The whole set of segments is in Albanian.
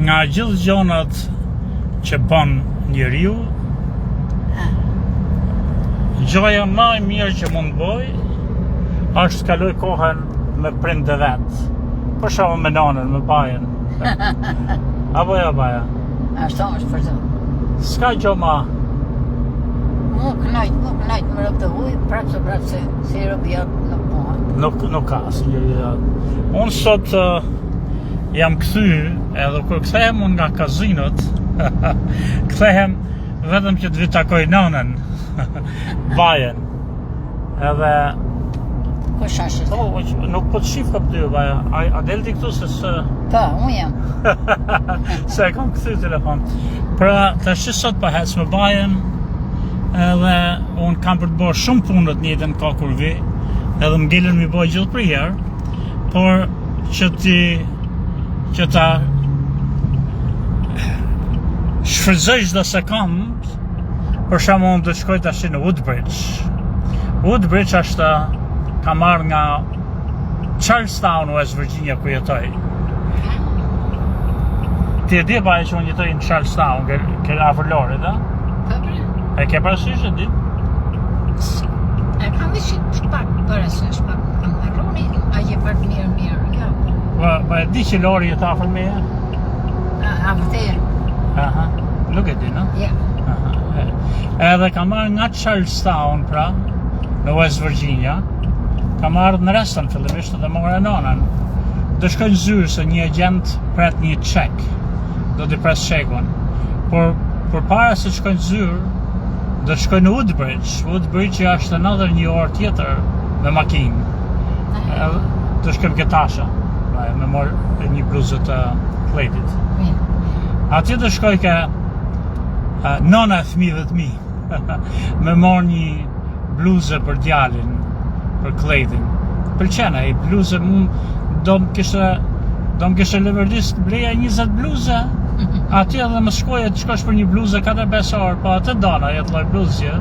nga gjithë gjonat që bën njeriu, gjoja më e mirë që mund bëj është të kaloj kohën me prindë vet. Për shembull me nanën, me bajen. Apo jo baja? Ashtu është për zonë. S'ka gjo ma. Mu knajt më rëpë të huj, prapë se rëpë jatë në punë. Nuk ka asë njëri. Unë sot jam kthy, edhe kur kthehem unë nga kazinot, kthehem vetëm që të vi takoj nanën, bajen. Edhe Kush është? nuk po të shif ka për ty, baja. A del ti këtu se së... Po, unë jam. Se e kam kthy telefon. Pra, tash sot pa hec me bajen, edhe unë kam për të bërë shumë punët një jetën ka kur vi, edhe më gjelën mi bëj gjithë për herë, por që ta shfrytëzoj çdo sekond, për shembull unë do të shkoj tash në Woodbridge. Woodbridge është ka marrë nga Charlestown, West Virginia, ku jetoj. Ti e di baje që unë jetoj në Charlestown, ke afër Lorit, a? Po, bre. E ke parasysh e di? E kam vishit shpak, parasysh pak. Kam harroni, a je pak mirë, kjo. Po e di që Lori jetë afër meje? A vërtet? Aha, nuk e di, no? Ja. Aha. Edhe ka marrë nga Charlestown, pra, në West Virginia, ka marrë në restën fillimisht dhe morë nanën. Do shkoj në zyrë se një agent pret një çek. Do t'i pres çekun. Por para se shkoj në zyrë, do shkoj në Woodbridge. Woodbridge është another një orë tjetër me makinë. Do shkoj në Getasha, me morë një bluzë të Claytit. Atje do shkoj ke nona e fëmijëve të mi. Me morë një bluzë për djalin, për Claytin. Pëlqen ai bluzë, do më kishe leverdis të bleja 20 bluze, atje edhe më shkoje të shkosh për një bluzë 4-5 orë, po atë dona jetë lloj bluzje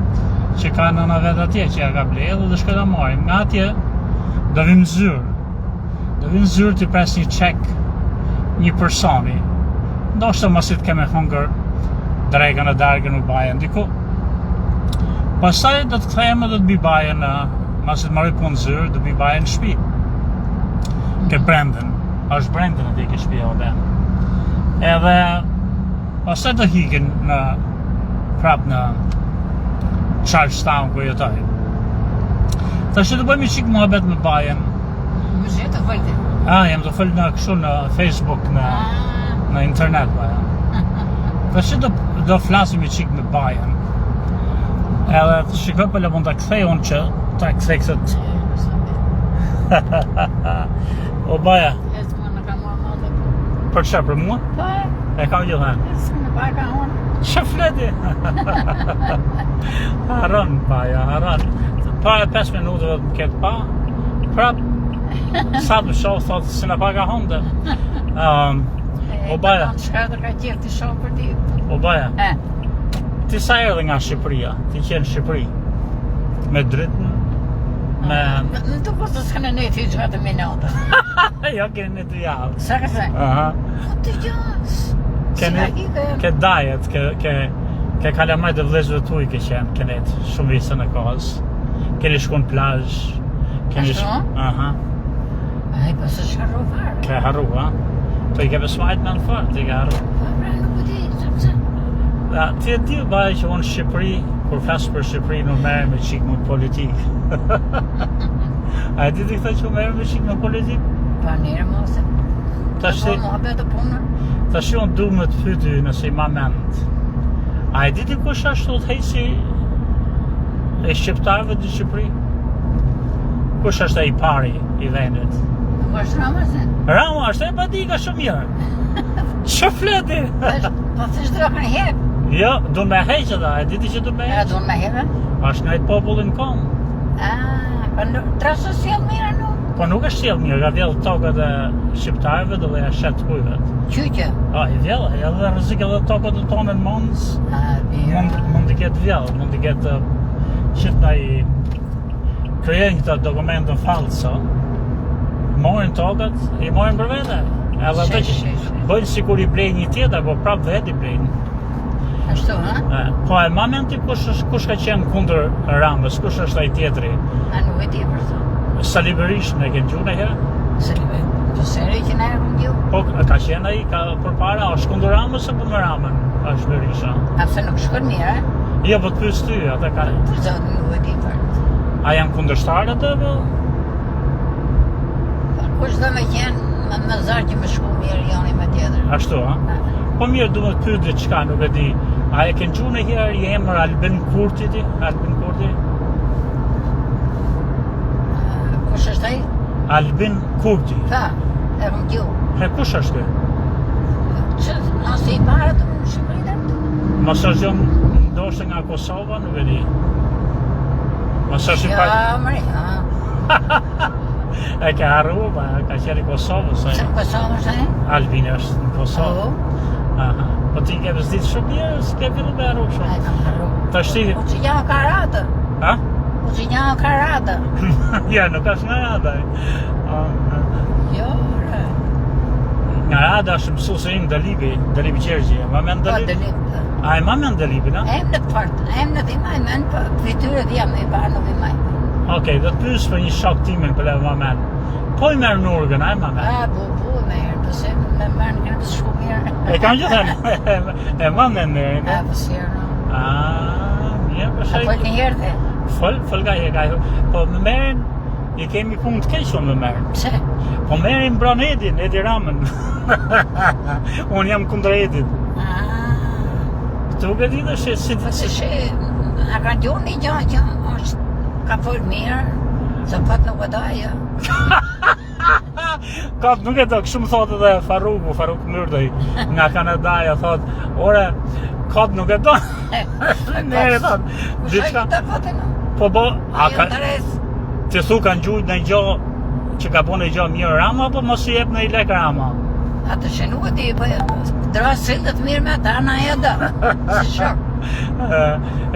që ka nëna vet atje që ja ka blej, edhe do shkoj ta marrim. Nga atje do vim në zyrë. Do vim në zyrë të pres një çek një personi. Ndoshta mos i të keme hunger drekën e darkën u bajen diku. Pastaj do të kthehem edhe do të bi bajen masi të marrë punë zyrë, do bi bajen në shtëpi. Ke Brandon, është Brandon aty ke shtëpia ode. Edhe pastaj do hiqen prap në Charlestown ku jetoj. Tash do bëjmë çik muhabet me bajen. Më jetë të vëlte. Jam të fol në kështu në Facebook, në internet baja. Tash do flasim çik me bajen. Edhe të shikoj për mund ta kthej unë që ta kthej këtë. O baja. Për çfarë për mua? Po. E kam gjithë. S'më paga unë. Ç'a fleti? Haron baja, haron. Para 5 minutave të ketë pa. Prap sa të shoh thotë se na paga honde. O baja. Çka do ka qenë të shoh për ti? O baja. Ti sa erdhe nga Shqipëria? Ti qenë në Shqipëri? Me dritën? Në të postë s'kënë në të gjithë të minuta. Jo, kene në të javë. Sa ka se? Të gjësë. Ke dajet, ke kalamajt dhe vlezëve tuj ke qenë, kene të shumë visën e kohës. Kene shku në plazh. Ashtu? Ai, po se shkarru farë. Ke harru, ha? To I ke besmajt në në farë, ti ke harru. Po, pra, nuk po di, Ti e di baje që unë Shqipëri, kur flasë për Shqipëri, nuk merrem me qikë më politikë. A e di këta që merrem me qikë më politikë? Pa njerë mose. Tash unë du me të pyty nëse I ma mend. A e di ti kush ashtu të hejsi e shqiptarëve të Shqipëri? Kush është ai pari I vendit? Nuk është Rama se? Rama është e padika shumë mirë. Që fleti? Po të shdro me hep. Jo, du me heqë da, e diti që du me heqë? Du me hep? Ashtë nga I popullin kom. Po trasë sjell mirë nuk? Po nuk është sjell mirë, ka vjellë tokët e shqiptarëve dhe ja shetë kujvet. Qyqë? I vjellë, edhe rrezik edhe tokët e tonë në mundës. Mund të ketë vjellë, mund të ketë qëtë nga I kryen këta dokumentën falso, morin tokët, I morin për vete. Edhe ato që bëjnë sikur i blejnë një tjetër, po prap vetë i blejnë. Ashtu, ha? Po e momenti kush ka qenë kundër Ramës, kush është ai tjetri? A nuk e di për to. Sali Berisha, ne kemi gjuhën e herë? Sali po seri që na e rëndju? Po ka qenë ai ka përpara, është kundër Ramës apo me Ramën? Është Berisha. A pse nuk shkon mirë, e? Jo, po të pyes ty, ata ka. Për zotin nuk e di për to. A janë kundërshtarë atë apo? Kush do me qenë me zarë që me shku mirë janë i me tjetër. Ashtu, ha? Po mirë, du me të pyet diçka, nuk e di. A e kënë gjuhën e herë i emër Albin Kurti ti? Albin Kurti? Kush është ai? Albin Kurti. Ta, e rëndju. He, kush është kë? Që nëse i parë të më shkritet? Mos është ndoshtë nga Kosova, nuk e di. Mos është i parë... Ja, mëri, ha. E ka harru, ka qenë i Kosovës. Se në Kosovë është ai? Albin është në Kosovë. Aha. Po ti ke vëzdit shumë mirë, s'ke fillu me harru shumë. Ai kam harru. Ta shti... Po që një karate. Ha? Po që një karate. Ja, nuk është nga rada. Jo, re. Nga rada është mësuesi im Dalibi Qergji. Ma men Po, Dalibi? Dalip. A e ma men Dalibi, na? Em në partë, em në dhimaj, men për frityrët jam e parë në dhimaj. Okej, do të pyes për një shok timin për e ma men. Po i merë nurgën, a e ma men? A, bu merë, pëse me merë në kërë të shku mirë. E kam gjithë e ma men nërën. A, pësirë, no. Mirë, për A, shek. po një herë dhe? Fol ka herë. Po me merën, i kemi punë të keqë me merën. Pse? Po merën mbron Edi Ramën. Unë jam kundër Edit. Tu ke di dhe si... Po se she, a ka gjuhë një gjë që është ka folë mirë, se pat nuk e daja. Kap nuk e do, kështu thotë edhe Faruk Myrdej, nga Kanadaja, thotë, ore, kap nuk e do. Nere thotë, diçka. Shajtë të fatë në. Po, a Ajo ka... interes. Të thu kanë gjujt në gjë që ka bo në gjë mirë Rama, apo mos i jep në i lek Rama? Atë që nuk e di, po drasë sillet mirë me ata, na e da. Si shok.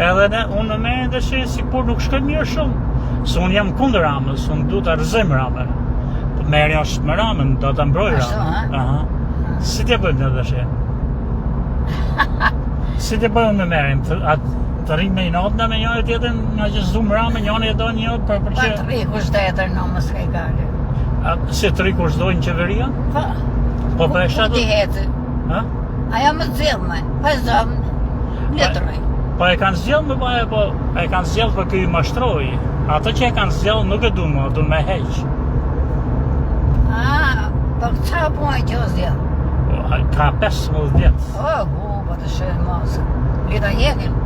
Edhe unë në merën dhe shi si kur nuk shkoj mirë shumë. Se unë jam kundër Ramës, unë du të rëzim Ramën. Po merën është me Ramën, do të mbroj Ashtu, Ramën. ha? Aha. Si t'je bëjmë në dhe shi? Si t'je bëjmë në merën? Të rrimë me i notë me njëri tjetër, nga që zdumë Ramën, njëri e do njëri për Pa që... të riku shtetër në më s'ke gale. Si të riku shdojnë qeveria? Pa. Po për e Ku shatë? ti heti? Ha? Aja më zilë me, pa zëmë, letëroj. Po e kanë zgjellë me baje, po e kanë zgjellë për këj mashtroj. Ato që e kanë zgjellë nuk e du me heq. Po qa po e që zilë? Ka 15 vjetë. Po të shërë mosë. Lita jekin.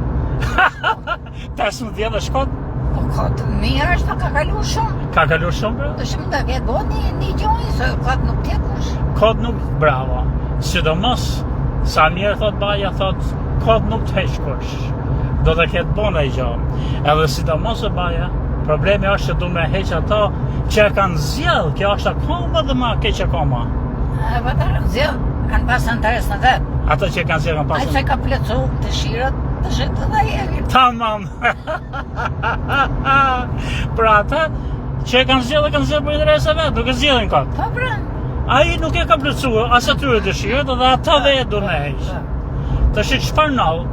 15 vjetë dhe shkot? Po ka të mirë është, po ka kalu shumë. Ka kalu shumë, bro? Të shumë të ketë bo një gjojnë, se katë nuk tjetë kush. Kod nuk, bravo. Sidomos, sa mirë thot baja, thot, kod nuk të heq kush. Do të ketë bo në i gjohë. Edhe sidomos e baja, problemi është që du me heq ato që e kanë zjellë, kjo është akoma dhe ma keq akoma. Po të zilë, kanë pasë interes në vetë. Ato që e kanë zjellë kanë pasën. Ai se ka plecu të shirët, të shetë dhe jekin. Tamam. Pra ata që e kanë zgjedhë për interes e vetë, nuk e zgjedhin këtë. Po pra. Ai nuk e ka plotësuar as atyre dëshirët dhe ata vetë do në heq. Të shi çfarë nall?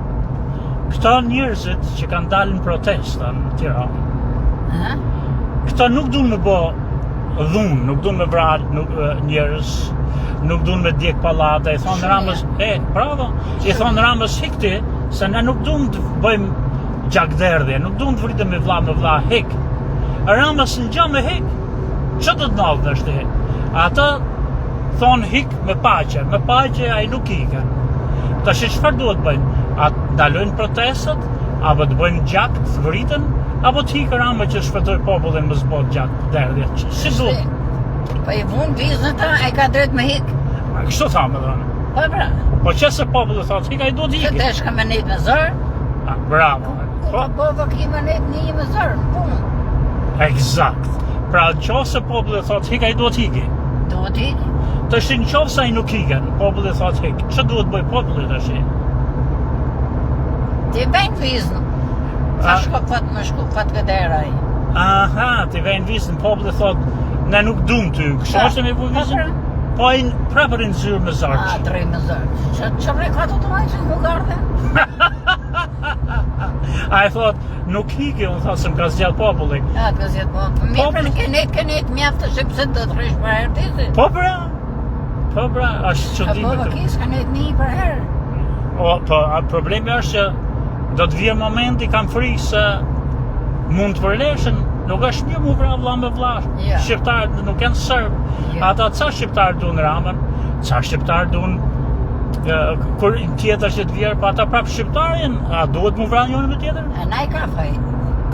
Këto njerëzit që kanë dalë në protesta në Tiranë. Këto nuk duan me bë dhunë, nuk duan me vrarë njerëz, nuk duan me djeg pallate, i thonë Ramës, bravo, i thonë Ramës hikti, se ne nuk duam të bëjmë gjakderdhje, nuk duam të vritem me vlla, hik. Ramës në gjë me hik, që do të nallë dhe shte? Ata thonë hik me paqe ai nuk ikën. Tash çfarë duhet bëjnë? A ndalojnë protestat, apo të bëjnë gjakt, të vriten, apo të hikë Rama që shpëtoj popullin më zbot gjakderdhje? Si duhet? Po i vunë vizën ta, ai ka drejt me hik. Kështu thamë dhe. Po pra. Po që se populli thotë hik, ai duhet Që hikë. të shka me nejt me zërë. Bravo. Po ki me nejt një me zërë, në punë. Eksakt. Pra që se populli thotë hik, ai duhet hikë. Duhet hik. Të shi në qovë sa i nuk hikën, populli thotë hik. Që duhet bëj populli të shi? Ti bëjnë vizën. Sa shko fat këdera i. Aha, ti vejnë vizën, populli thotë, ne nuk dum ty, kështë është me bu vizën? Hojnë prapër në zyrë me zarqë. Drejt me zërë. Që ka të të majtë që më gardhe? A e thot, nuk hiki, unë thot se më ka zgjallë populli. Ka zgjallë populli. Mi për në kenet mjaftë të shqipë se të të rrish për herë tisi. Po pra, është që Po kësë kenet një për herë. Po, problemi është që do të vjen momenti, kam frikë se mund të përleshen, nuk është një mu vra vlla me vlla. Shqiptarët nuk janë sërbë. Ata ca shqiptarë duan Ramën, ca shqiptarë duan kur tjetër që të vjerë, pa ata prapë shqiptarën, a duhet mu vra njënë me tjetër? E na i ka faj.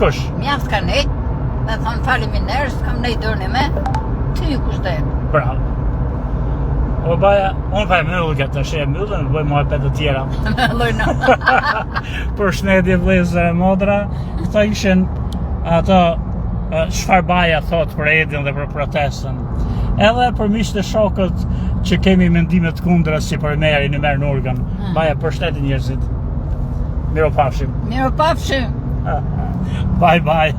Kush? Mjaft ka nejt, me thonë faleminderit, s'kam nejt dërni me, ty ju kushtet. Bravo. O baja, unë pa e myllë këtë, është e myllë, në bëjmë muhabet të tjera. Lojna. Përshëndetje vëllezër e modra, këto ishin ato çfarë baja thot për Edin dhe për protestën. Edhe për miqtë e shokët që kemi mendime të kundra si për Meri në Merë Nurgan. Baja, përshëndetje njerëzit. Miropafshim. Miropafshim. Bye bye.